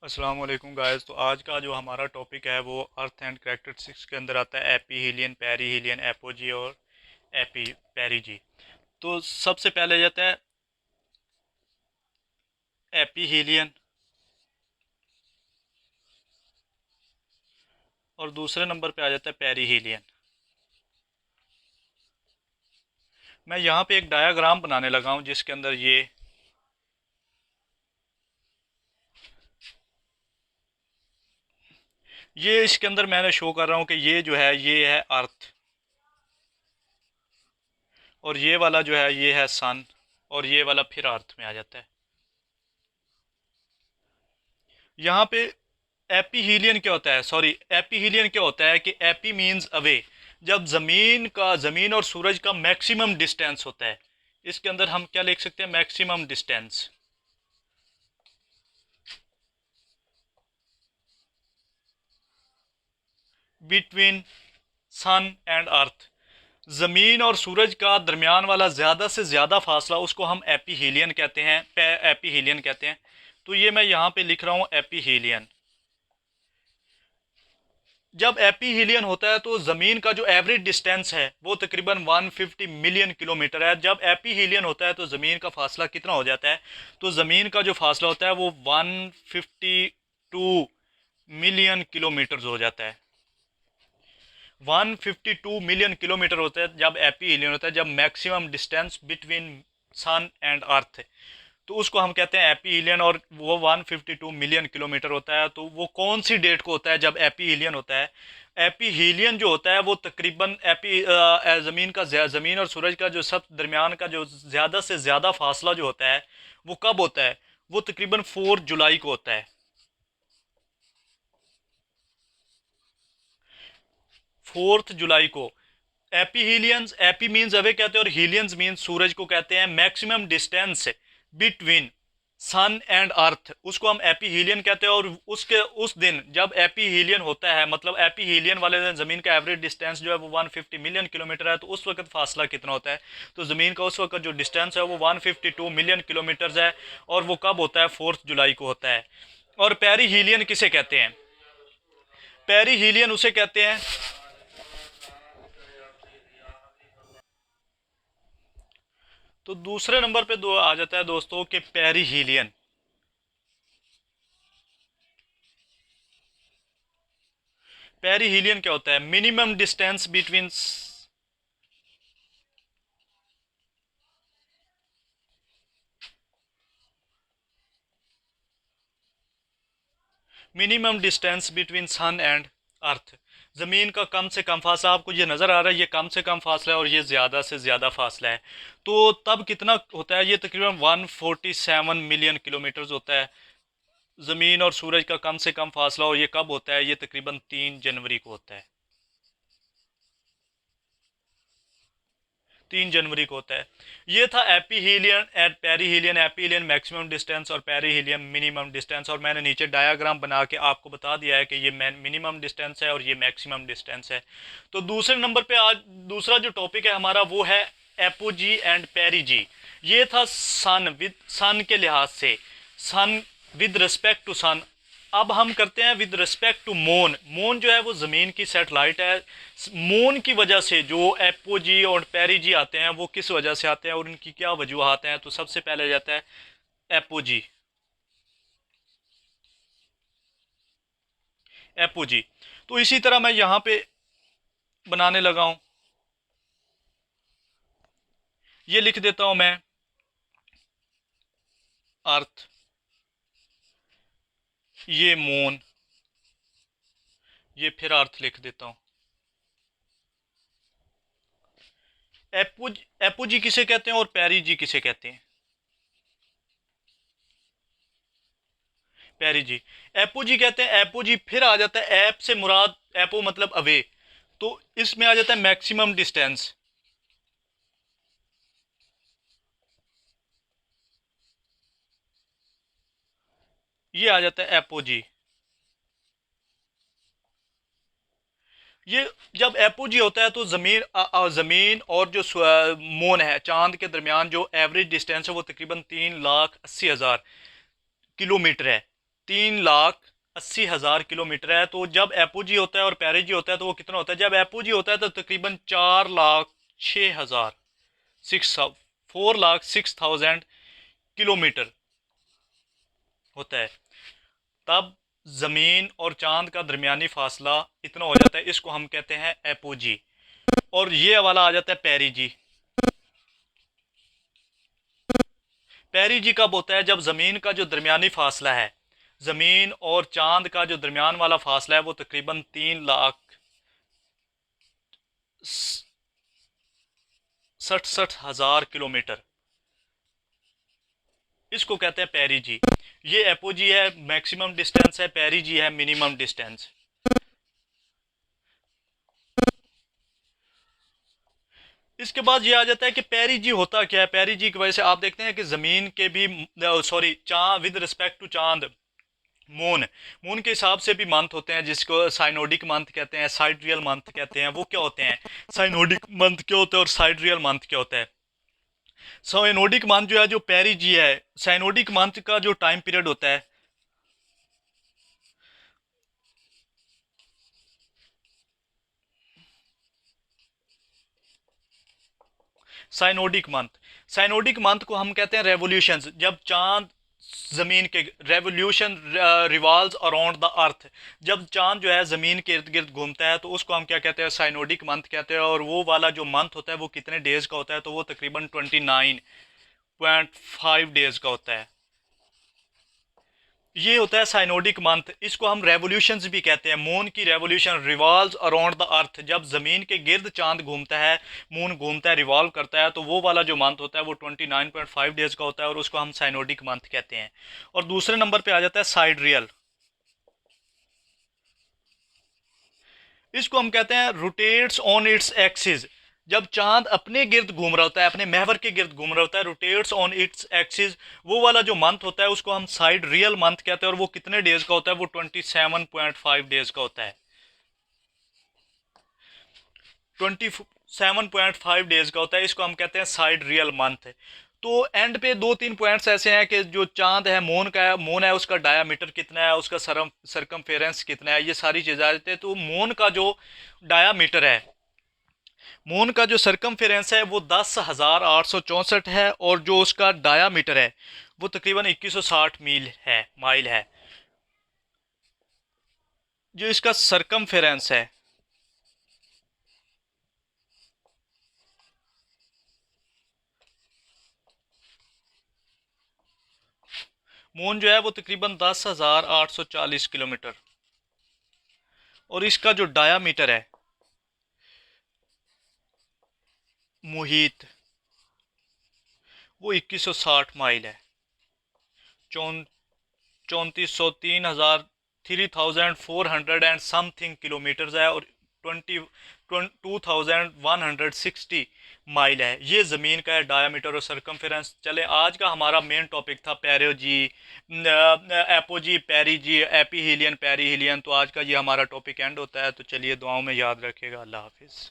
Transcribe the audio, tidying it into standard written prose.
अस्सलाम वालेकुम गाइस। तो आज का जो हमारा टॉपिक है वो अर्थ एंड कैरेक्टरिस्टिक्स के अंदर आता है एपीहीलियन, पेरीहीलियन, एपोजी और एपी पेरीजी। तो सबसे पहले जाता है एपीहीलियन और दूसरे नंबर पे आ जाता है पेरीहीलियन। मैं यहाँ पे एक डायाग्राम बनाने लगा हूँ जिसके अंदर ये इसके अंदर मैंने शो कर रहा हूँ कि ये है अर्थ, और ये वाला जो है ये है सन, और ये वाला फिर अर्थ में आ जाता है। यहाँ पे एपीहीलियन क्या होता है, सॉरी एपीहीलियन क्या होता है कि एपी मींस अवे, जब जमीन और सूरज का मैक्सिमम डिस्टेंस होता है। इसके अंदर हम क्या लिख सकते हैं, maximum distance between sun and earth. जमीन और सूरज का दरमियान वाला ज्यादा से ज्यादा फासला उसको हम एपीहीलियन कहते हैं, एपीहीलियन कहते हैं। तो ये मैं यहाँ पे लिख रहा हूँ एपीहीलियन। जब एपीहीलियन होता है तो ज़मीन का जो एवरेज डिस्टेंस है वो तकरीबन 150 मिलियन किलोमीटर है। जब एपीहीलियन होता है तो ज़मीन का फासला कितना हो जाता है, तो ज़मीन का जो फासला होता है वो 152 मिलियन किलोमीटर हो जाता है। 152 मिलियन किलोमीटर होता है जब एपीहीलियन होता है, जब maximum distance between sun and earth, तो उसको हम कहते हैं एपीहीलियन। और वो 152 मिलियन किलोमीटर होता है। तो वो कौन सी डेट को होता है जब एपीहीलियन होता है? एपीहीलियन जो होता है वो तकरीबन ज़मीन और सूरज का जो सब दरमियान का जो ज़्यादा से ज़्यादा फासला जो होता है वो कब होता है? वो तकरीबन 4 जुलाई को होता है। 4 जुलाई को एपीहीलियंस, एपी मीन्स अवे कहते हैं और हीलियंस मीन्स सूरज को कहते हैं। Maximum distance between sun and earth उसको हम एपीहीलियन कहते हैं। और उसके उस दिन जब एपीहीलियन होता है, मतलब एपीहीलियन वाले दिन ज़मीन का एवरेज डिस्टेंस जो है वो 150 मिलियन किलोमीटर है। तो उस वक्त फासला कितना होता है? तो ज़मीन का उस वक्त जो डिस्टेंस है वो 152 मिलियन किलोमीटर्स है। और वो कब होता है? 4 जुलाई को होता है। और पेरीहीलियन किसे कहते हैं? पेरीहीलियन उसे कहते हैं, तो दूसरे नंबर पे दो आ जाता है दोस्तों कि पेरीहीलियन। पेरीहीलियन क्या होता है? Minimum distance between sun and earth. जमीन का कम से कम फासला, आपको ये नजर आ रहा है, ये कम से कम फासला है और ये ज्यादा से ज्यादा फासला है। तो तब कितना होता है? ये तकरीबन 147 मिलियन किलोमीटर होता है जमीन और सूरज का कम से कम फासला। और ये कब होता है? ये तकरीबन 3 जनवरी को होता है। 3 जनवरी को होता है। ये था एपीहीलियन एंड पेरीहीलियन। एपीहीलियन मैक्सिमम डिस्टेंस और पेरीहीलियन मिनिमम डिस्टेंस। और मैंने नीचे डायाग्राम बना के आपको बता दिया है कि ये मिनिमम डिस्टेंस है और ये मैक्सिमम डिस्टेंस है। तो दूसरे नंबर पे आज दूसरा जो टॉपिक है हमारा वो है एपोजी एंड पेरीजी। ये था सन के लिहाज से, sun with respect to sun. अब हम करते हैं with respect to moon. Moon जो है वो ज़मीन की सैटेलाइट है। मून की वजह से जो एपोजी और पेरीजी आते हैं वो किस वजह से आते हैं और उनकी क्या वजूहत हैं? तो सबसे पहले जाता है एपोजी। एपोजी तो इसी तरह मैं यहाँ पे बनाने लगा हूँ, ये लिख देता हूँ मैं अर्थ, ये मून, ये फिर अर्थ लिख देता हूँ। एपोजी किसे कहते हैं और पेरीजी किसे कहते हैं? पेरीजी, एपोजी कहते हैं। एपोजी फिर आ जाता है, एप से मुराद, एपो मतलब अवे, तो इसमें आ जाता है मैक्सिमम डिस्टेंस। ये आ जाता है एपोजी। ये जब एपोजी होता है तो जमीन और जो मून है, चांद के दरमियान जो एवरेज डिस्टेंस है वो तकरीबन 3,80,000 किलोमीटर है। 3,80,000 किलोमीटर है। तो जब एपोजी होता है और पेरिजी होता है तो वो कितना होता है? जब एपोजी होता है तो तकरीबन 4,06,000 4,06,000 किलोमीटर होता है। तब ज़मीन और चांद का दरमियानी फासला इतना हो जाता है, इसको हम कहते हैं एपोजी। और ये वाला आ जाता है पेरिजी। पेरिजी कब होता है? जब ज़मीन का जो दरमियानी फासला है, ज़मीन और चांद का जो दरमियान वाला फासला है वो तकरीबन 3,67,000 किलोमीटर, इसको कहते हैं पेरिजी। ये एपोजी है, मैक्सिमम डिस्टेंस है, पेरिजी है मिनिमम डिस्टेंस। इसके बाद ये आ जाता है कि पेरिजी होता क्या है। पेरिजी की वजह से आप देखते हैं कि ज़मीन के भी, सॉरी, चांद विद रिस्पेक्ट टू चांद, मून, मून के हिसाब से भी मंथ होते हैं, जिसको साइनोडिक मंथ कहते हैं, साइड्रियल मंथ कहते हैं। वो क्या होते हैं? साइनोडिक मंथ क्या होता है और साइड्रियल मंथ क्या होता है? साइनोडिक मंथ जो है, जो पेरिजी है, साइनोडिक मंथ का जो टाइम पीरियड होता है, साइनोडिक मंथ को हम कहते हैं रेवोल्यूशंस। जब चांद जमीन के revolution revolves around the earth, जब चांद जो है जमीन के इर्द गिर्द घूमता है तो उसको हम क्या कहते हैं? साइनोडिक मंथ कहते हैं। और वो वाला जो मंथ होता है वो कितने डेज का होता है? तो वो तकरीबन 29.5 डेज का होता है। ये होता है साइनोडिक मंथ। इसको हम रेवोल्यूशंस भी कहते हैं। मून की revolution revolves around the earth, जब जमीन के गिर्द चांद घूमता है, मून घूमता है, रिवॉल्व करता है, तो वो वाला जो मंथ होता है वो 29.5 डेज का होता है और उसको हम साइनोडिक मंथ कहते हैं। और दूसरे नंबर पे आ जाता है साइड्रियल। इसको हम कहते हैं रोटेट्स ऑन इट्स एक्सिस। जब चांद अपने गिर्द घूम रहा होता है, अपने महवर के गिर्द घूम रहा होता है, रोटेट्स ऑन इट्स एक्सिस, वो वाला जो मंथ होता है उसको हम साइड रियल मंथ कहते हैं। और वो कितने डेज का होता है? वो 27.5 डेज का होता है। 27.5 डेज का होता है, इसको हम कहते हैं साइड रियल मंथ। तो एंड पे दो तीन पॉइंट्स ऐसे हैं कि जो चांद है, मून का है, मून है, उसका डायामीटर कितना है, उसका सरकमफेरेंस कितना है, ये सारी चीज़ें आ जाती है। तो मून का जो डायामीटर है, मून का जो सरकमफेरेंस है वो 10,864 है। और जो उसका डायामीटर है वो तकरीबन 2160 माइल है। जो इसका सरकमफेरेंस है, मून जो है वो तकरीबन 10,840 किलोमीटर। और इसका जो डायामीटर है, मुहित, वो 2160 माइल है। 3403 हजार 3,400 एंड समथिंग किलोमीटर्स है। और 2,160 माइल है। ये ज़मीन का है डायामीटर और सरकमफेरेंस। चले, आज का हमारा मेन टॉपिक था पेरियोजी, एपोजी, पेरिजी, एपीहीलियन, पेरीहीलियन। तो आज का ये हमारा टॉपिक एंड होता है। तो चलिए, दुआओं में याद रखिएगा। अल्लाह हाफिज़।